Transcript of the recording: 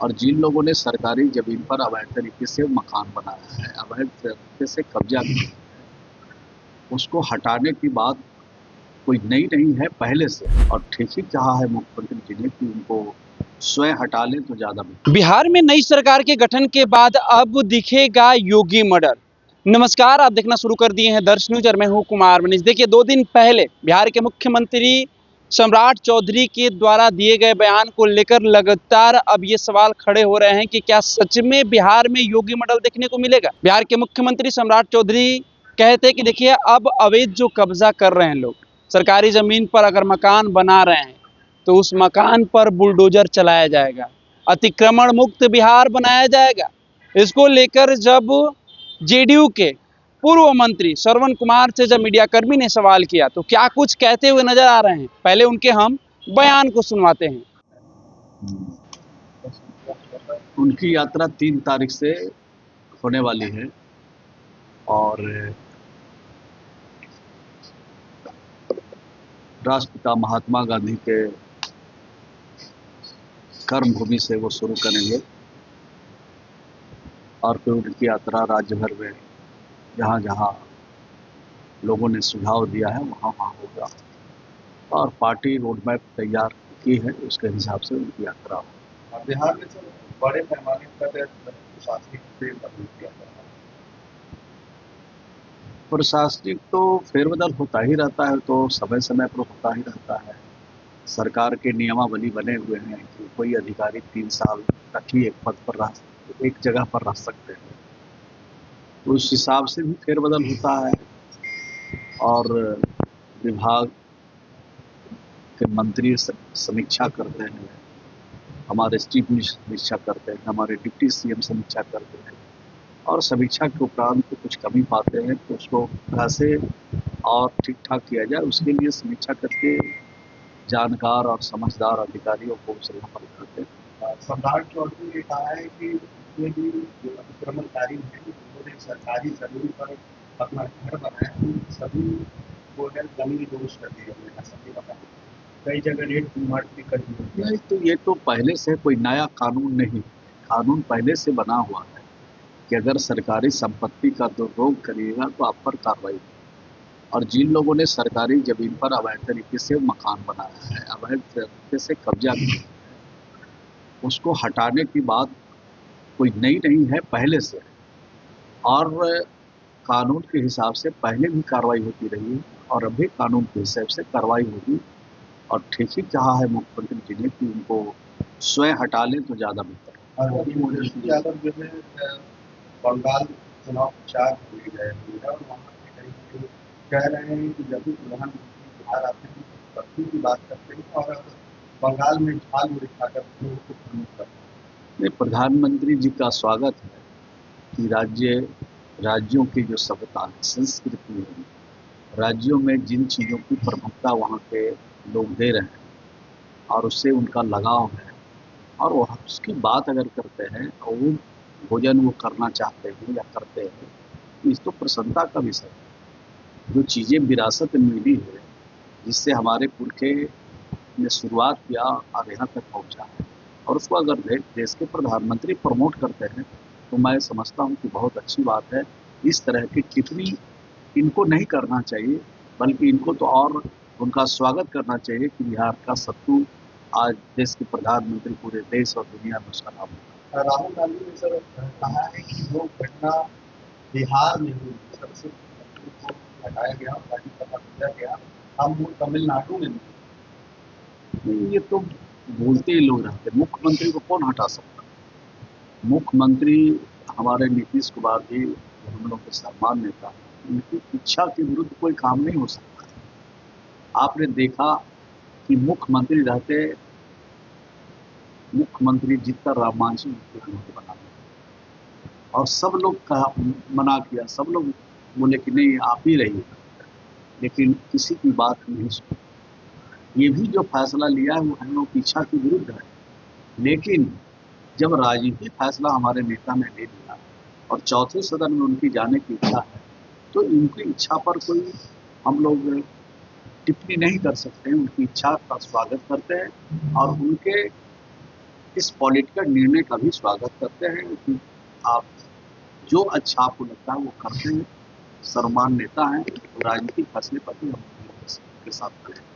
और जिन लोगों ने सरकारी ज़मीन पर अवैध तरीके से मकान बनाया है, अवैध तरीके से कब्जा किया है, उसको हटाने की बात कोई नई नहीं है, पहले से। और ठीक ही कहा है मुख्यमंत्री जी ने कि उनको स्वयं हटा लें तो ज़्यादा बेहतर। बिहार में नई सरकार के गठन के बाद अब दिखेगा योगी मॉडल। नमस्कार, आप देखना शुरू कर दिए हैं दर्श न्यूज और मैं हूं कुमार मनीष। देखिए, 2 दिन पहले बिहार के मुख्यमंत्री सम्राट चौधरी के द्वारा दिए गए बयान को लेकर लगातार अब ये सवाल खड़े हो रहे हैं कि क्या सच में बिहार में योगी मॉडल देखने को मिलेगा। बिहार के मुख्यमंत्री सम्राट चौधरी कहते हैं कि देखिए, अब अवैध जो कब्जा कर रहे हैं लोग, सरकारी जमीन पर अगर मकान बना रहे हैं तो उस मकान पर बुलडोजर चलाया जाएगा, अतिक्रमण मुक्त बिहार बनाया जाएगा। इसको लेकर जब जेडीयू के पूर्व मंत्री श्रवण कुमार से जब मीडियाकर्मी ने सवाल किया तो क्या कुछ कहते हुए नजर आ रहे हैं, पहले उनके हम बयान को सुनवाते हैं। उनकी यात्रा 3 तारीख से होने वाली है और राष्ट्रपिता महात्मा गांधी के कर्म भूमि से वो शुरू करेंगे और फिर उनकी यात्रा राज्य भर में जहाँ जहाँ लोगों ने सुझाव दिया है वहाँ वहाँ होगा और पार्टी रोड मैप तैयार की है, उसके हिसाब से उनकी यात्रा हो। बिहार में सर बड़े पैमाने पर प्रशासनिक फेरबदल किया जा रहा है। प्रशासनिक तो फेरबदल होता ही रहता है, तो समय समय पर होता ही रहता है। सरकार के नियमावली बने हुए हैं कि कोई अधिकारी 3 साल तक ही एक पद पर एक जगह पर रह सकते हैं, तो उस हिसाब से भी फेरबदल होता है। और विभाग के मंत्री समीक्षा करते हैं, हमारे चीफ मिनिस्टर समीक्षा करते हैं, हमारे डिप्टी सीएम समीक्षा करते हैं और समीक्षा के उपरांत कुछ कमी पाते हैं तो उसको कैसे और ठीक ठाक किया जाए, उसके लिए समीक्षा करके जानकार और समझदार अधिकारियों को सलाह पर करते हैं। सम्राट चौधरी ने कहा है कि जितने भी अतिक्रमणकारी हैं उन्होंने सरकारी जमीन पर अपना घर बनाया है, सभी को जमीन दोष कर दिए हैं, सभी बताया कई जगह रेट मार्ट भी कर दिए। नहीं, तो ये तो पहले से कोई नया कानून नहीं, कानून पहले से बना हुआ है कि अगर सरकारी संपत्ति का दुरुपयोग करिएगा तो आप पर कार्रवाई होगी। और जिन लोगों ने सरकारी जमीन पर अवैध तरीके से मकान बनाया है, अवैध तरीके से कब्जा किया है, उसको हटाने की बात कोई नई नहीं है, पहले से। और कानून के हिसाब से पहले भी कार्रवाई होती रही है और अभी कानून के हिसाब से कार्रवाई होगी। और ठीक ही कहा है मुख्यमंत्री जी ने कि उनको स्वयं हटा लें तो ज़्यादा बेहतर। और अभी मोदी यादव जो है बंगाल चुनाव प्रचार किए गए और वहाँ पे कहीं कह रहे हैं कि जब भी प्रधानमंत्री बिहार आते हैं पत्नी की बात करते हैं और बंगाल में झाल दिखाकर लोगों को प्रमोट करते हैं। प्रधानमंत्री जी का स्वागत है कि राज्यों की जो सभ्यता है, संस्कृति है, राज्यों में जिन चीज़ों की प्रमुखता वहाँ के लोग दे रहे हैं और उससे उनका लगाव है और वो उसकी बात अगर करते हैं और वो भोजन वो करना चाहते हैं या करते हैं तो इस तो प्रसन्नता का विषय है। जो चीज़ें विरासत में मिली है, जिससे हमारे पुरखे ने शुरुआत किया और यहाँ तक पहुँचा है, और उसको अगर देश के प्रधानमंत्री प्रमोट करते हैं तो मैं समझता हूँ कि बहुत अच्छी बात है। इस तरह की टिप्पणी इनको नहीं करना चाहिए, बल्कि इनको तो और उनका स्वागत करना चाहिए कि बिहार का सत्तू आज देश के प्रधानमंत्री पूरे देश और दुनिया में उसका नाम है। राहुल गांधी ने सर कहा है कि जो घटना बिहार में हुई सबसे को हटाया गया, राज्यसभा भेजा गया, हम वो तमिलनाडु में ये तो बोलते ही लोग रहते, मुख्यमंत्री को कौन हटा सकता। मुख्यमंत्री हमारे नीतीश कुमार जी हम लोग के सम्मान नेता, उनकी इच्छा के विरुद्ध कोई काम नहीं हो सकता। आपने देखा कि मुख्यमंत्री रहते मुख्यमंत्री जीतकर राम मांझी मुख्यमंत्री बना और सब लोग कहा मना किया, सब लोग बोले कि नहीं आप ही रहिए, लेकिन किसी की बात नहीं सुनी। ये भी जो फैसला लिया है वो हम लोग की इच्छा के विरुद्ध है, लेकिन जब राजनीतिक फैसला हमारे नेता ने ले लिया और चौथे सदन में उनकी जाने की इच्छा है तो उनकी इच्छा पर कोई हम लोग टिप्पणी नहीं कर सकते हैं। उनकी इच्छा का स्वागत करते हैं और उनके इस पॉलिटिकल निर्णय का भी स्वागत करते हैं कि आप जो अच्छा आपको लगता है वो करते हैं। सर्वमान नेता हैं, तो राजनीतिक फैसले पर भी हम के साथ खड़े हैं।